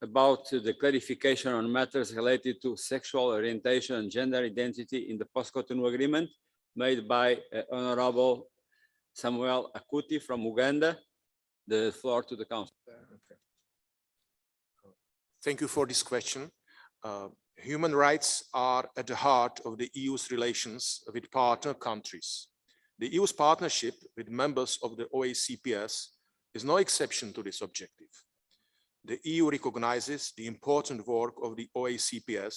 about the clarification on matters related to sexual orientation and gender identity in the post-Cotonou agreement made by Honorable Samuel Acuti from Uganda. The floor to the Council. Okay. Thank you for this question. Human rights are at the heart of the EU's relations with partner countries. The EU's partnership with members of the OACPS is no exception to this objective. The EU recognizes the important work of the OACPS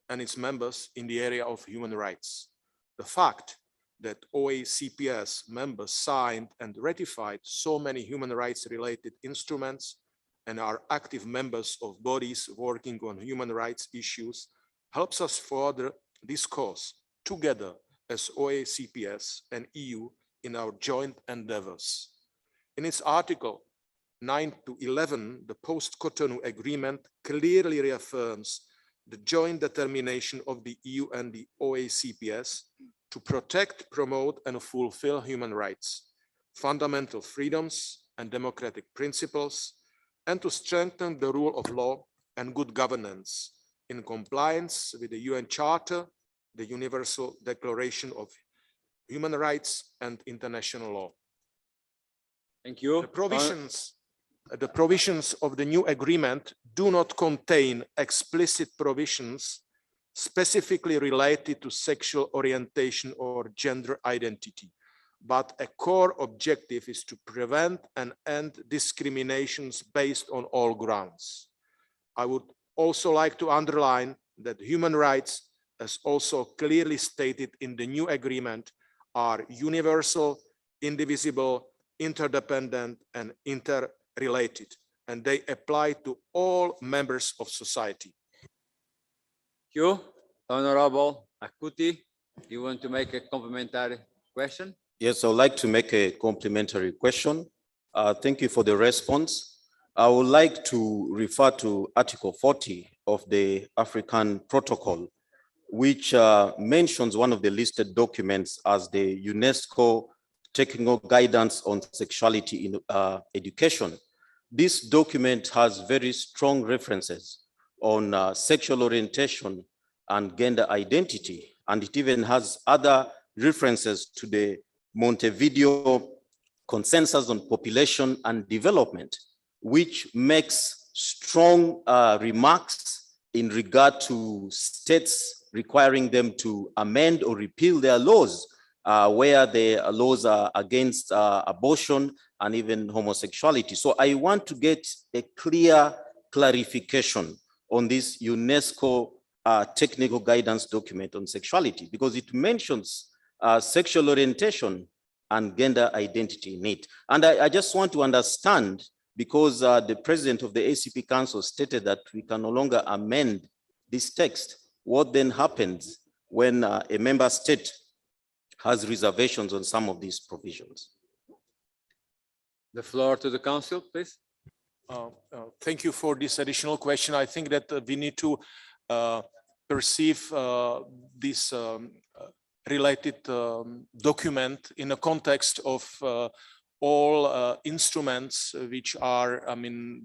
and its members in the area of human rights. The fact that OACPS members signed and ratified so many human rights related instruments and are active members of bodies working on human rights issues helps us further this cause together as OACPS and EU in our joint endeavors. In its article 9 to 11, the post-Cotonou agreement clearly reaffirms the joint determination of the EU and the OACPS to protect, promote, and fulfill human rights, fundamental freedoms, and democratic principles, and to strengthen the rule of law and good governance in compliance with the UN Charter, the Universal Declaration of Human Rights, and international law. Thank you. The provisions of the new agreement do not contain explicit provisions specifically related to sexual orientation or gender identity, but a core objective is to prevent and end discriminations based on all grounds. I would also like to underline that human rights, as also clearly stated in the new agreement, are universal, indivisible, interdependent, and interrelated, and they apply to all members of society. Thank you. Honorable Acuti, you want to make a complementary question? Yes, I would like to make a complementary question. Thank you for the response. I would like to refer to Article 40 of the African Protocol, which mentions one of the listed documents as the UNESCO Technical Guidance on Sexuality in Education. This document has very strong references on sexual orientation and gender identity, and it even has other references to the Montevideo Consensus on Population and Development, which makes strong remarks in regard to states requiring them to amend or repeal their laws where the laws are against abortion and even homosexuality. So I want to get a clear clarification on this UNESCO technical guidance document on sexuality, because it mentions sexual orientation and gender identity in it. And I just want to understand, because the president of the ACP Council stated that we can no longer amend this text, what then happens when a member state has reservations on some of these provisions? The floor to the Council, please. Thank you for this additional question. I think that we need to perceive this related document in the context of all instruments which are,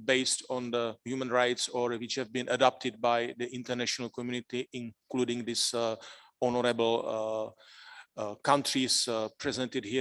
based on the human rights or which have been adopted by the international community, including this honorable countries presented here